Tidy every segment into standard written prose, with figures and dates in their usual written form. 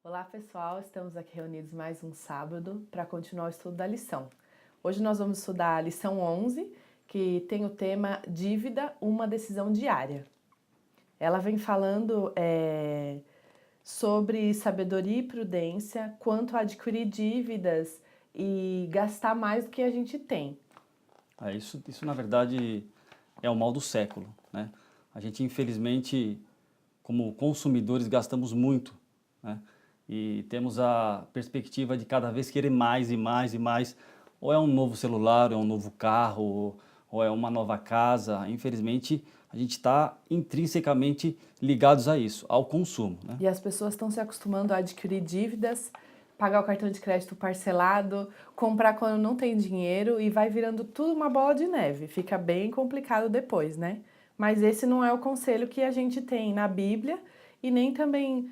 Olá pessoal, estamos aqui reunidos mais um sábado para continuar o estudo da lição. Hoje nós vamos estudar a lição 11, que tem o tema Dívida, uma decisão diária. Ela vem falando sobre sabedoria e prudência quanto a adquirir dívidas e gastar mais do que a gente tem. Isso na verdade é o mal do século, né? A gente infelizmente, como consumidores, gastamos muito, né? E temos a perspectiva de cada vez querer mais e mais e mais. Ou é um novo celular, ou é um novo carro, ou é uma nova casa. Infelizmente, a gente está intrinsecamente ligados a isso, ao consumo, né? E as pessoas estão se acostumando a adquirir dívidas, pagar o cartão de crédito parcelado, comprar quando não tem dinheiro e vai virando tudo uma bola de neve. Fica bem complicado depois, né? Mas esse não é o conselho que a gente tem na Bíblia e nem também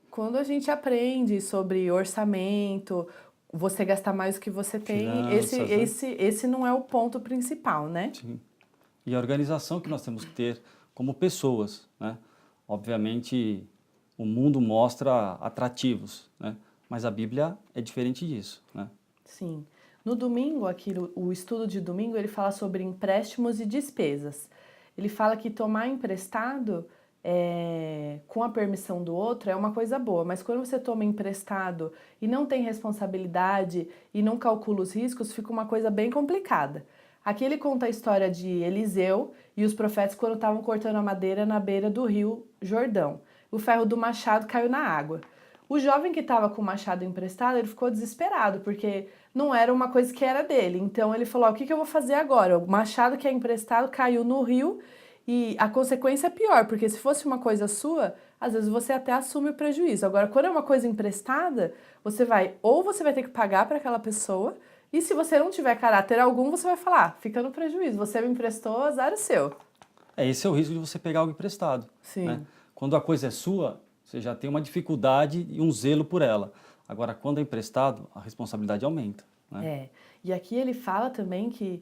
quando a gente aprende sobre orçamento, você gastar mais do que você tem, Finanças, né? esse não é o ponto principal, né? Sim. E a organização que nós temos que ter como pessoas, né? Obviamente, o mundo mostra atrativos, né? Mas a Bíblia é diferente disso, né? Sim. No domingo, aqui o estudo de domingo, ele fala sobre empréstimos e despesas. Ele fala que tomar emprestado com a permissão do outro é uma coisa boa, mas quando você toma emprestado e não tem responsabilidade e não calcula os riscos, fica uma coisa bem complicada. Aqui ele conta a história de Eliseu e os profetas quando estavam cortando a madeira na beira do rio Jordão. O ferro do machado caiu na água. O jovem que estava com o machado emprestado, ele ficou desesperado, porque não era uma coisa que era dele. Então ele falou, o que eu vou fazer agora? O machado que é emprestado caiu no rio e a consequência é pior, porque se fosse uma coisa sua, às vezes você até assume o prejuízo. Agora, quando é uma coisa emprestada, ou você vai ter que pagar para aquela pessoa, e se você não tiver caráter algum, você vai falar, fica no prejuízo, você me emprestou, azar é seu. Esse é o risco de você pegar algo emprestado, né? Sim. Quando a coisa é sua, você já tem uma dificuldade e um zelo por ela. Agora, quando é emprestado, a responsabilidade aumenta, né? E aqui ele fala também que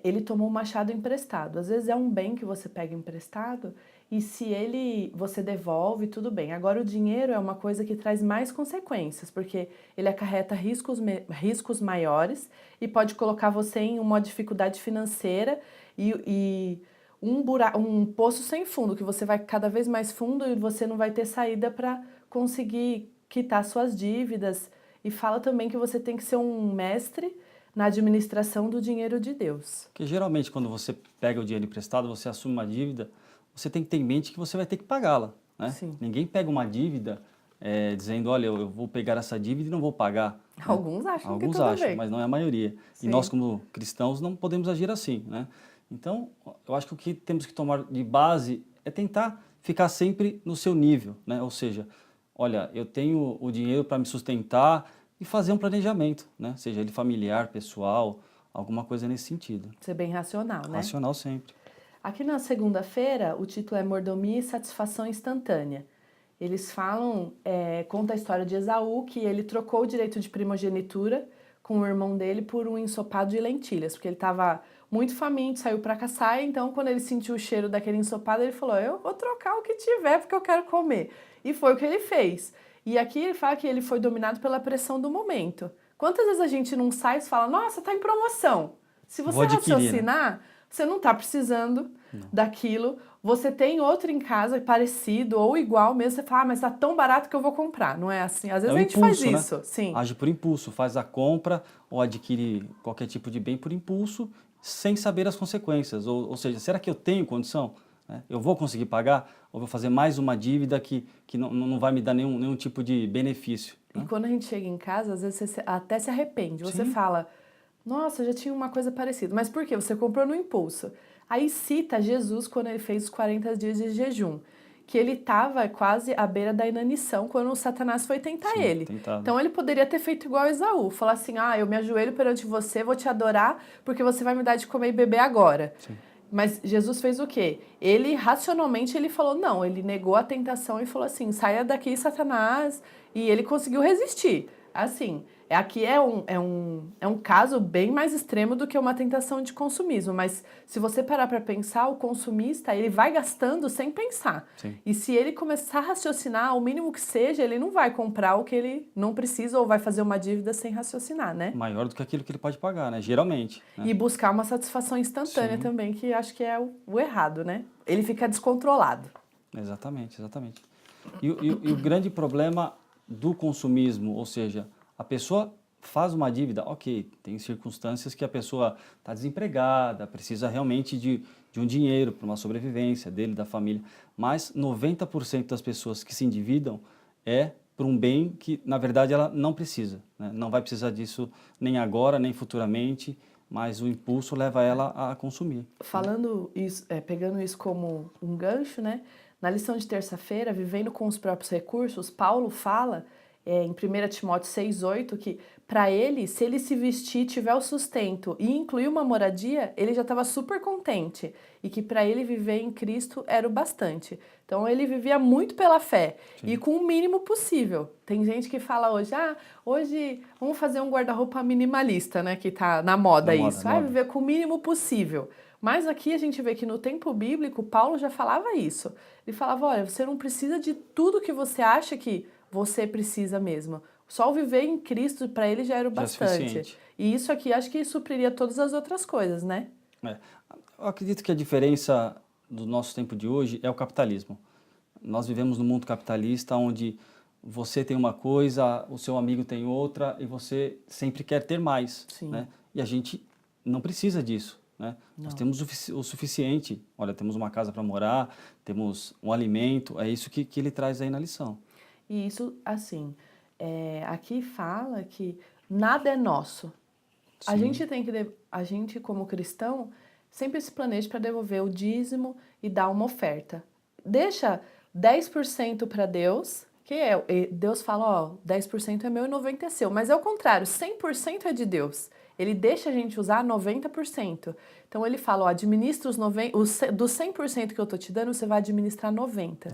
ele tomou um machado emprestado. Às vezes é um bem que você pega emprestado e se você devolve, tudo bem. Agora o dinheiro é uma coisa que traz mais consequências, porque ele acarreta riscos maiores e pode colocar você em uma dificuldade financeira e um poço sem fundo, que você vai cada vez mais fundo e você não vai ter saída para conseguir quitar suas dívidas. E fala também que você tem que ser um mestre na administração do dinheiro de Deus. Porque geralmente quando você pega o dinheiro emprestado, você assume uma dívida, você tem que ter em mente que você vai ter que pagá-la, né? Sim. Ninguém pega uma dívida dizendo, olha, eu vou pegar essa dívida e não vou pagar, né? Alguns acham que Alguns tudo acham, bem. mas não é a maioria. Sim. E nós como cristãos não podemos agir assim, né? Então, eu acho que o que temos que tomar de base é tentar ficar sempre no seu nível, né? Ou seja, olha, eu tenho o dinheiro para me sustentar e fazer um planejamento, né? Seja ele familiar, pessoal, alguma coisa nesse sentido. Ser bem racional, né? Racional sempre. Aqui na segunda-feira, o título é Mordomia e Satisfação Instantânea. Eles falam, conta a história de Esaú, que ele trocou o direito de primogenitura com o irmão dele por um ensopado de lentilhas, porque ele estava muito faminto, saiu para caçar, então quando ele sentiu o cheiro daquele ensopado, ele falou, eu vou trocar o que tiver porque eu quero comer. E foi o que ele fez. E aqui ele fala que ele foi dominado pela pressão do momento. Quantas vezes a gente não sai e fala, nossa, tá em promoção. Se você Vou adquirir, né? raciocinar, você não tá precisando daquilo, você tem outro em casa parecido ou igual mesmo, você fala, mas tá tão barato que eu vou comprar. Não é assim? Às vezes É o a gente faz impulso, né? isso, sim. Age por impulso, faz a compra ou adquire qualquer tipo de bem por impulso, sem saber as consequências. Ou seja, será que eu tenho condição? Eu vou conseguir pagar? Ou vou fazer mais uma dívida que não vai me dar nenhum tipo de benefício, E né? quando a gente chega em casa, às vezes você até se arrepende. Você Sim. fala, nossa, eu já tinha uma coisa parecida. Mas por quê? Você comprou no impulso. Aí cita Jesus quando ele fez os 40 dias de jejum, que ele estava quase à beira da inanição quando o Satanás foi tentar Sim, ele. tentado. Então ele poderia ter feito igual Esaú, falar assim, eu me ajoelho perante você, vou te adorar, porque você vai me dar de comer e beber agora. Sim. Mas Jesus fez o quê? Ele, racionalmente, ele falou, não, ele negou a tentação e falou assim, saia daqui, Satanás, e ele conseguiu resistir. Assim, Aqui é um caso bem mais extremo do que uma tentação de consumismo, mas se você parar para pensar, o consumista, ele vai gastando sem pensar. Sim. E se ele começar a raciocinar, o mínimo que seja, ele não vai comprar o que ele não precisa ou vai fazer uma dívida sem raciocinar, né? Maior do que aquilo que ele pode pagar, né? Geralmente. Né? E buscar uma satisfação instantânea Sim. também, que acho que é o errado, né? Ele fica descontrolado. Exatamente, exatamente. E o grande problema do consumismo, ou seja, a pessoa faz uma dívida, ok, tem circunstâncias que a pessoa está desempregada, precisa realmente de um dinheiro para uma sobrevivência dele, da família, mas 90% das pessoas que se endividam é por um bem que, na verdade, ela não precisa, né? Não vai precisar disso nem agora, nem futuramente, mas o impulso leva ela a consumir. Falando isso, pegando isso como um gancho, né? Na lição de terça-feira, vivendo com os próprios recursos, Paulo fala em 1 Timóteo 6,8 que para ele, se ele se vestir, tiver o sustento e incluir uma moradia, ele já estava super contente e que para ele viver em Cristo era o bastante. Então ele vivia muito pela fé. Sim. E com o mínimo possível. Tem gente que fala hoje, hoje vamos fazer um guarda-roupa minimalista, né? Que tá na moda isso. Viver com o mínimo possível. Mas aqui a gente vê que no tempo bíblico, Paulo já falava isso. Ele falava, olha, você não precisa de tudo que você acha que você precisa mesmo. Só o viver em Cristo, para ele, já era o bastante. E isso aqui, acho que supriria todas as outras coisas, né? Eu acredito que a diferença do nosso tempo de hoje é o capitalismo. Nós vivemos num mundo capitalista onde você tem uma coisa, o seu amigo tem outra e você sempre quer ter mais. Sim. Né? E a gente não precisa disso. Né? Nós temos o suficiente. Olha, temos uma casa para morar, temos um alimento, é isso que ele traz aí na lição. E isso, assim, aqui fala que nada é nosso. Sim. A gente como cristão, sempre se planeja para devolver o dízimo e dar uma oferta. Deixa 10% para Deus, Deus fala, 10% é meu e 90% é seu. Mas é o contrário, 100% é de Deus. Ele deixa a gente usar 90%. Então ele fala, administra dos 100% que eu tô te dando, você vai administrar 90%.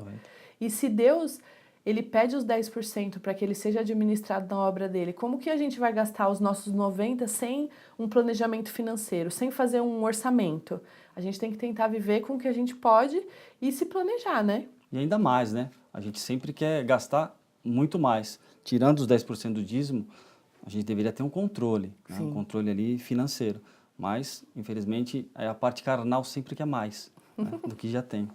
E se Deus, ele pede os 10% para que ele seja administrado na obra dele, como que a gente vai gastar os nossos 90% sem um planejamento financeiro, sem fazer um orçamento? A gente tem que tentar viver com o que a gente pode e se planejar, né? E ainda mais, né? A gente sempre quer gastar muito mais. Tirando os 10% do dízimo, a gente deveria ter um controle, né? Um controle ali financeiro. Mas, infelizmente, a parte carnal sempre quer mais, né? Do que já tem.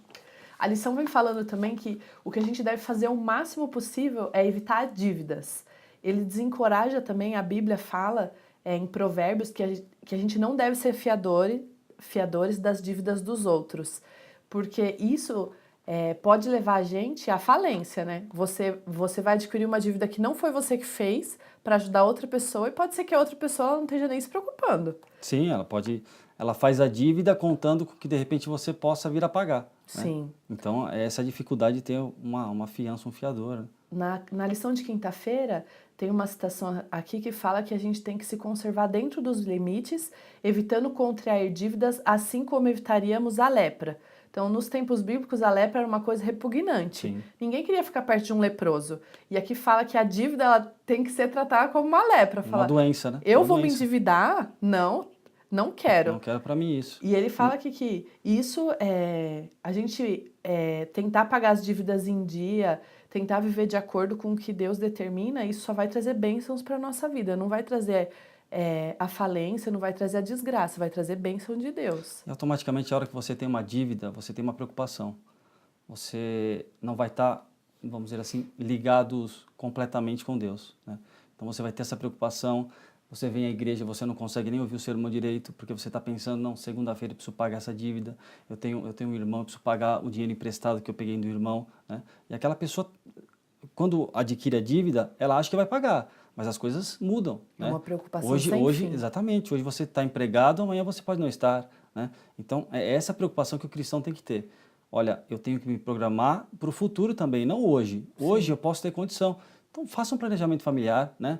A lição vem falando também que o que a gente deve fazer o máximo possível é evitar dívidas. Ele desencoraja também, a Bíblia fala em Provérbios que a gente não deve ser fiadores das dívidas dos outros, porque isso pode levar a gente à falência, né? Você vai adquirir uma dívida que não foi você que fez para ajudar outra pessoa e pode ser que a outra pessoa não esteja nem se preocupando. Sim, ela faz a dívida contando com que de repente você possa vir a pagar. Né? Sim. Então, essa é a dificuldade de ter uma fiança, um fiador. Né? Na lição de quinta-feira, tem uma citação aqui que fala que a gente tem que se conservar dentro dos limites, evitando contrair dívidas, assim como evitaríamos a lepra. Então, nos tempos bíblicos, a lepra era uma coisa repugnante. Sim. Ninguém queria ficar perto de um leproso. E aqui fala que a dívida ela tem que ser tratada como uma lepra. Uma doença, né? Eu vou me endividar? Não quero. Não quero para mim isso. E ele fala que isso a gente tentar pagar as dívidas em dia, tentar viver de acordo com o que Deus determina, isso só vai trazer bênçãos para a nossa vida. Não vai trazer a falência, não vai trazer a desgraça, vai trazer bênção de Deus. E automaticamente, a hora que você tem uma dívida, você tem uma preocupação. Você não vai estar, vamos dizer assim, ligados completamente com Deus. Né? Então você vai ter essa preocupação. Você vem à igreja, você não consegue nem ouvir o sermão direito, porque você está pensando, não, segunda-feira eu preciso pagar essa dívida, eu tenho um irmão, eu preciso pagar o dinheiro emprestado que eu peguei do irmão. Né? E aquela pessoa, quando adquire a dívida, ela acha que vai pagar, mas as coisas mudam. Né? Uma preocupação hoje, sem fim. Exatamente, hoje você está empregado, amanhã você pode não estar. Né? Então, é essa preocupação que o cristão tem que ter. Olha, eu tenho que me programar para o futuro também, não hoje. Hoje eu posso ter condição. Então, faça um planejamento familiar, né?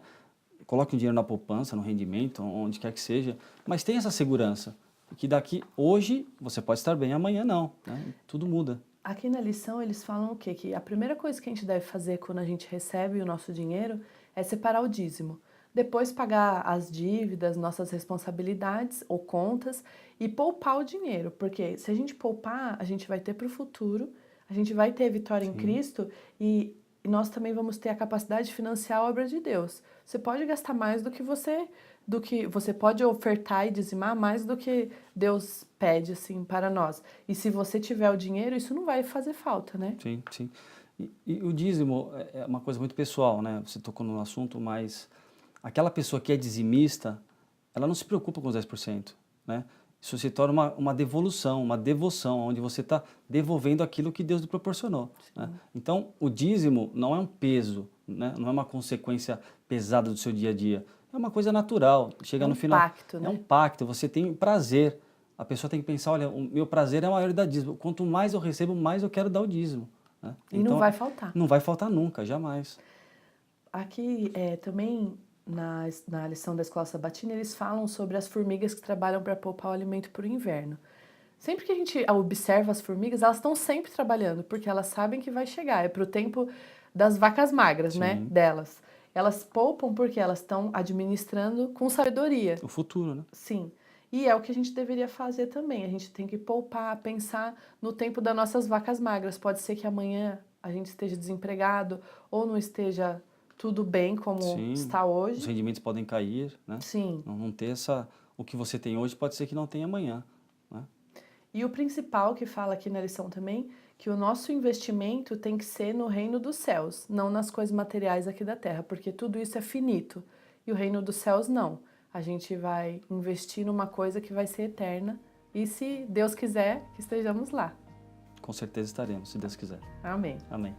Coloque um dinheiro na poupança, no rendimento, onde quer que seja, mas tenha essa segurança, que daqui, hoje, você pode estar bem, amanhã não, né? Tudo muda. Aqui na lição eles falam o quê? Que a primeira coisa que a gente deve fazer quando a gente recebe o nosso dinheiro é separar o dízimo. depois pagar as dívidas, nossas responsabilidades ou contas e poupar o dinheiro, porque se a gente poupar, a gente vai ter para o futuro, a gente vai ter vitória em Sim. Cristo e nós também vamos ter a capacidade de financiar a obra de Deus. Você pode gastar mais do que você pode ofertar e dizimar mais do que Deus pede assim para nós. E se você tiver o dinheiro, isso não vai fazer falta, né? Sim, sim. E o dízimo é uma coisa muito pessoal, né? Você tocou no assunto, mas aquela pessoa que é dizimista, ela não se preocupa com os 10%, né? Isso se torna uma devolução, uma devoção, onde você está devolvendo aquilo que Deus lhe proporcionou, né? Então, o dízimo não é um peso, né? Não é uma consequência pesada do seu dia a dia. É uma coisa natural. Chega É no um final, pacto, é um né? pacto, você tem prazer. A pessoa tem que pensar, olha, o meu prazer é maior dar dízimo. Quanto mais eu recebo, mais eu quero dar o dízimo, né? E não Então, vai faltar. não vai faltar nunca, jamais. Aqui também na lição da escola sabatina eles falam sobre as formigas que trabalham para poupar o alimento para o inverno. Sempre que a gente observa as formigas, elas estão sempre trabalhando, porque elas sabem que vai chegar, é para o tempo das vacas magras, né, Sim, delas. Elas poupam porque elas estão administrando com sabedoria. o futuro, né? Sim. E é o que a gente deveria fazer também. A gente tem que poupar, pensar no tempo das nossas vacas magras. Pode ser que amanhã a gente esteja desempregado ou não esteja tudo bem como Sim, está os hoje. rendimentos podem cair, né? Sim. Não ter o que você tem hoje pode ser que não tenha amanhã, né? E o principal que fala aqui na lição também, que o nosso investimento tem que ser no reino dos céus, não nas coisas materiais aqui da terra, porque tudo isso é finito. E o reino dos céus não. A gente vai investir numa coisa que vai ser eterna. E se Deus quiser, que estejamos lá. Com certeza estaremos, se Deus quiser. Amém. Amém.